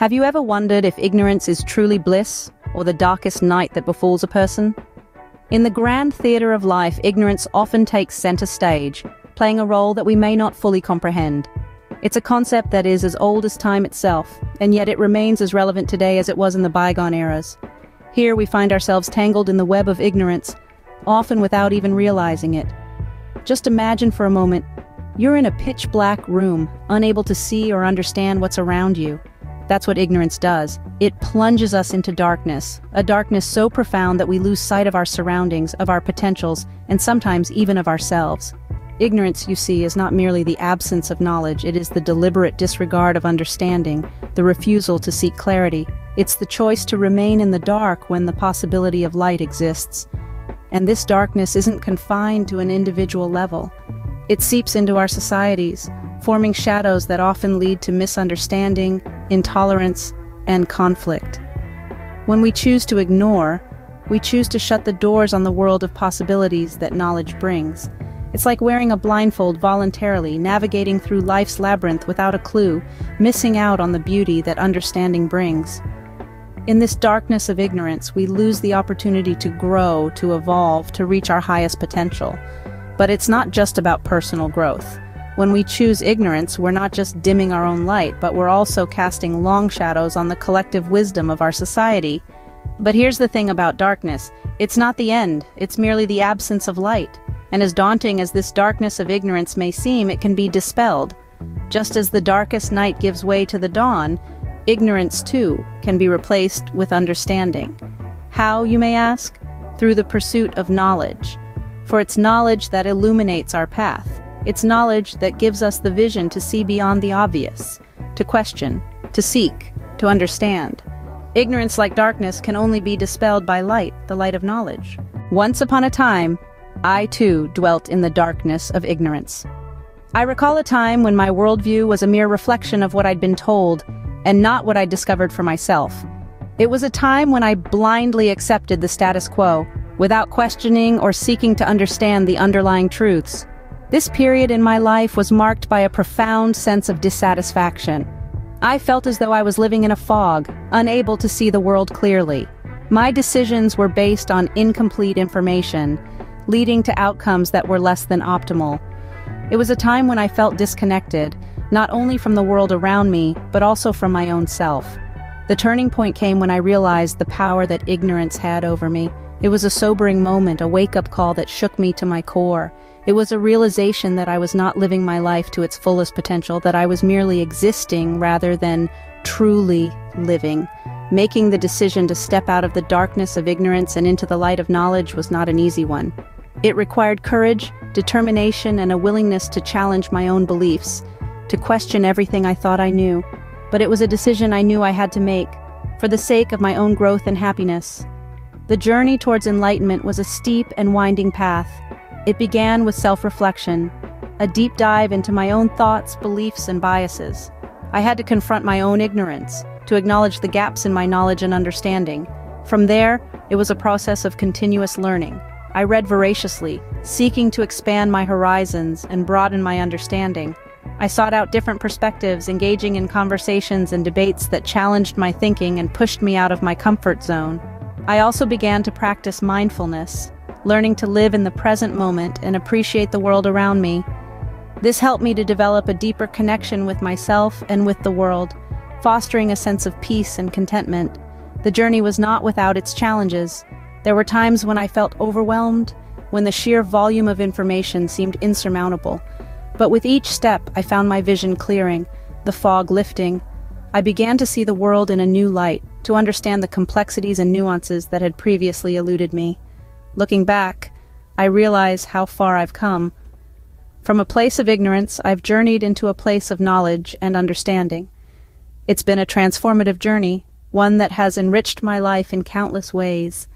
Have you ever wondered if ignorance is truly bliss, or the darkest night that befalls a person? In the grand theater of life, ignorance often takes center stage, playing a role that we may not fully comprehend. It's a concept that is as old as time itself, and yet it remains as relevant today as it was in the bygone eras. Here we find ourselves tangled in the web of ignorance, often without even realizing it. Just imagine for a moment, you're in a pitch-black room, unable to see or understand what's around you. That's what ignorance does. It plunges us into darkness, a darkness so profound that we lose sight of our surroundings, of our potentials, and sometimes even of ourselves. Ignorance, you see, is not merely the absence of knowledge, it is the deliberate disregard of understanding, the refusal to seek clarity. It's the choice to remain in the dark when the possibility of light exists. And this darkness isn't confined to an individual level. It seeps into our societies, forming shadows that often lead to misunderstanding, intolerance, and conflict. When we choose to ignore, we choose to shut the doors on the world of possibilities that knowledge brings. It's like wearing a blindfold voluntarily, navigating through life's labyrinth without a clue, missing out on the beauty that understanding brings. In this darkness of ignorance, we lose the opportunity to grow, to evolve, to reach our highest potential. But it's not just about personal growth. When we choose ignorance, we're not just dimming our own light, but we're also casting long shadows on the collective wisdom of our society. But here's the thing about darkness. It's not the end, it's merely the absence of light. And as daunting as this darkness of ignorance may seem, it can be dispelled. Just as the darkest night gives way to the dawn, ignorance, too, can be replaced with understanding. How, you may ask? Through the pursuit of knowledge. For it's knowledge that illuminates our path. It's knowledge that gives us the vision to see beyond the obvious, to question, to seek, to understand. Ignorance, like darkness, can only be dispelled by light, the light of knowledge. Once upon a time, I too dwelt in the darkness of ignorance. I recall a time when my worldview was a mere reflection of what I'd been told, and not what I'd discovered for myself. It was a time when I blindly accepted the status quo, without questioning or seeking to understand the underlying truths. This period in my life was marked by a profound sense of dissatisfaction. I felt as though I was living in a fog, unable to see the world clearly. My decisions were based on incomplete information, leading to outcomes that were less than optimal. It was a time when I felt disconnected, not only from the world around me, but also from my own self. The turning point came when I realized the power that ignorance had over me. It was a sobering moment, a wake-up call that shook me to my core. It was a realization that I was not living my life to its fullest potential, that I was merely existing rather than truly living. Making the decision to step out of the darkness of ignorance and into the light of knowledge was not an easy one. It required courage, determination, and a willingness to challenge my own beliefs, to question everything I thought I knew. But it was a decision I knew I had to make, for the sake of my own growth and happiness. The journey towards enlightenment was a steep and winding path. It began with self-reflection, a deep dive into my own thoughts, beliefs, and biases. I had to confront my own ignorance, to acknowledge the gaps in my knowledge and understanding. From there, it was a process of continuous learning. I read voraciously, seeking to expand my horizons and broaden my understanding. I sought out different perspectives, engaging in conversations and debates that challenged my thinking and pushed me out of my comfort zone. I also began to practice mindfulness, learning to live in the present moment and appreciate the world around me. This helped me to develop a deeper connection with myself and with the world, fostering a sense of peace and contentment. The journey was not without its challenges. There were times when I felt overwhelmed, when the sheer volume of information seemed insurmountable. But with each step, I found my vision clearing, the fog lifting. I began to see the world in a new light, to understand the complexities and nuances that had previously eluded me. Looking back, I realize how far I've come. From a place of ignorance, I've journeyed into a place of knowledge and understanding. It's been a transformative journey, one that has enriched my life in countless ways.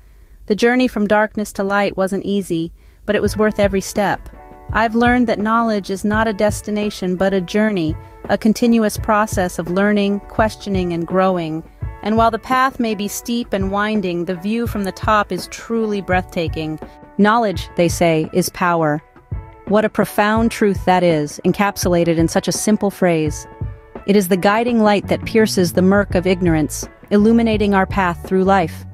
The journey from darkness to light wasn't easy, but it was worth every step. I've learned that knowledge is not a destination, but a journey, a continuous process of learning, questioning, and growing. And while the path may be steep and winding, the view from the top is truly breathtaking. Knowledge, they say, is power. What a profound truth that is, encapsulated in such a simple phrase. It is the guiding light that pierces the murk of ignorance, illuminating our path through life.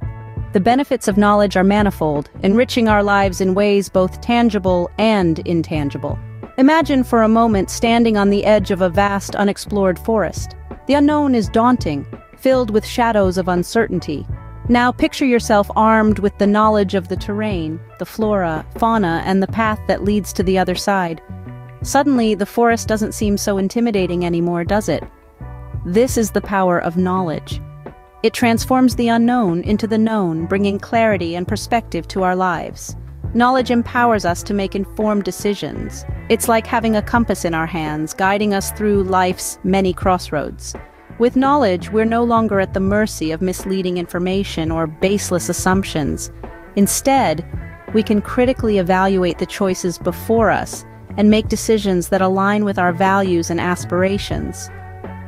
The benefits of knowledge are manifold, enriching our lives in ways both tangible and intangible. Imagine for a moment standing on the edge of a vast, unexplored forest. The unknown is daunting, filled with shadows of uncertainty. Now picture yourself armed with the knowledge of the terrain, the flora, fauna, and the path that leads to the other side. Suddenly, the forest doesn't seem so intimidating anymore, does it? This is the power of knowledge. It transforms the unknown into the known, bringing clarity and perspective to our lives. Knowledge empowers us to make informed decisions. It's like having a compass in our hands, guiding us through life's many crossroads. With knowledge, we're no longer at the mercy of misleading information or baseless assumptions. Instead, we can critically evaluate the choices before us and make decisions that align with our values and aspirations.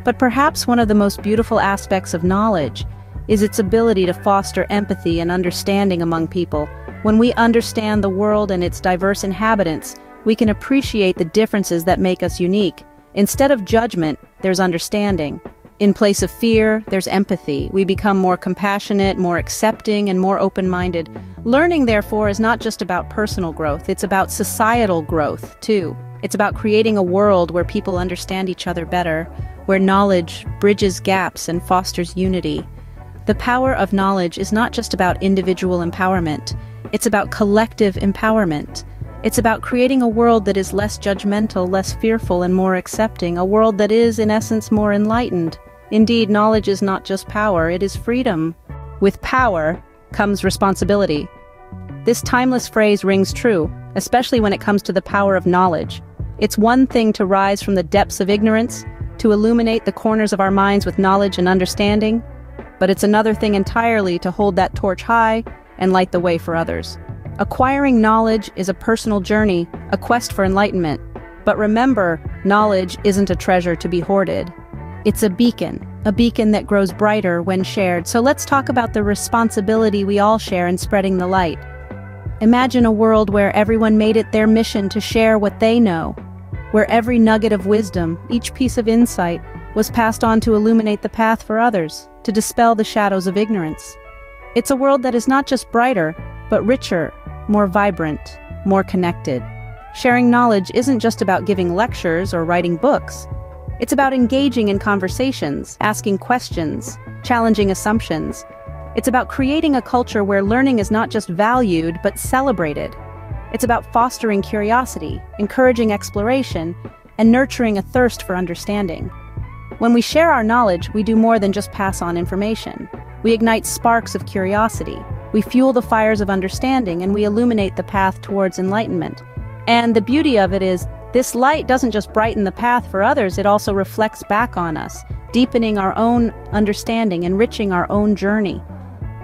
But perhaps one of the most beautiful aspects of knowledge is its ability to foster empathy and understanding among people. When we understand the world and its diverse inhabitants, we can appreciate the differences that make us unique. Instead of judgment, there's understanding. In place of fear, there's empathy. We become more compassionate, more accepting, and more open-minded. Learning, therefore, is not just about personal growth, it's about societal growth, too. It's about creating a world where people understand each other better, where knowledge bridges gaps and fosters unity. The power of knowledge is not just about individual empowerment, it's about collective empowerment. It's about creating a world that is less judgmental, less fearful, and more accepting, a world that is, in essence, more enlightened. Indeed, knowledge is not just power, it is freedom. With power comes responsibility. This timeless phrase rings true, especially when it comes to the power of knowledge. It's one thing to rise from the depths of ignorance, to illuminate the corners of our minds with knowledge and understanding, but it's another thing entirely to hold that torch high and light the way for others. Acquiring knowledge is a personal journey, a quest for enlightenment. But remember, knowledge isn't a treasure to be hoarded. It's a beacon that grows brighter when shared. So let's talk about the responsibility we all share in spreading the light. Imagine a world where everyone made it their mission to share what they know, where every nugget of wisdom, each piece of insight, was passed on to illuminate the path for others, to dispel the shadows of ignorance. It's a world that is not just brighter, but richer, more vibrant, more connected. Sharing knowledge isn't just about giving lectures or writing books. It's about engaging in conversations, asking questions, challenging assumptions. It's about creating a culture where learning is not just valued, but celebrated. It's about fostering curiosity, encouraging exploration, and nurturing a thirst for understanding. When we share our knowledge, we do more than just pass on information. We ignite sparks of curiosity. We fuel the fires of understanding, and we illuminate the path towards enlightenment. And the beauty of it is, this light doesn't just brighten the path for others, it also reflects back on us, deepening our own understanding, enriching our own journey.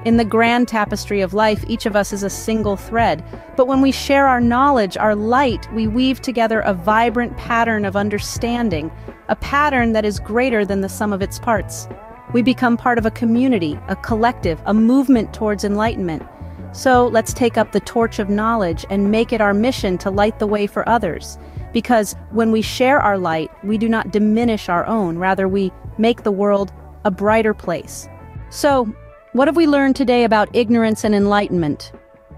In the grand tapestry of life, each of us is a single thread. But when we share our knowledge, our light, we weave together a vibrant pattern of understanding, a pattern that is greater than the sum of its parts. We become part of a community, a collective, a movement towards enlightenment. So let's take up the torch of knowledge and make it our mission to light the way for others. Because when we share our light, we do not diminish our own, rather we make the world a brighter place. So, what have we learned today about ignorance and enlightenment?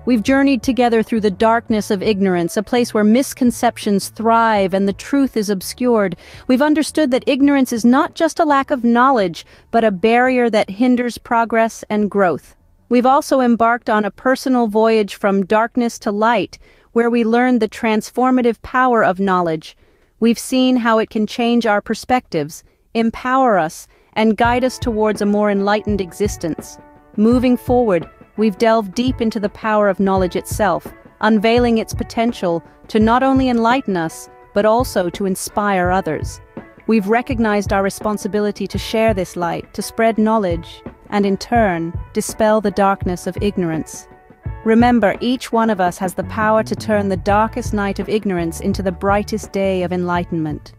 We've journeyed together through the darkness of ignorance, a place where misconceptions thrive and the truth is obscured. We've understood that ignorance is not just a lack of knowledge, but a barrier that hinders progress and growth. We've also embarked on a personal voyage from darkness to light, where we learn the transformative power of knowledge. We've seen how it can change our perspectives, empower us, and guide us towards a more enlightened existence. Moving forward, we've delved deep into the power of knowledge itself, unveiling its potential to not only enlighten us, but also to inspire others. We've recognized our responsibility to share this light, to spread knowledge, and in turn, dispel the darkness of ignorance. Remember, each one of us has the power to turn the darkest night of ignorance into the brightest day of enlightenment.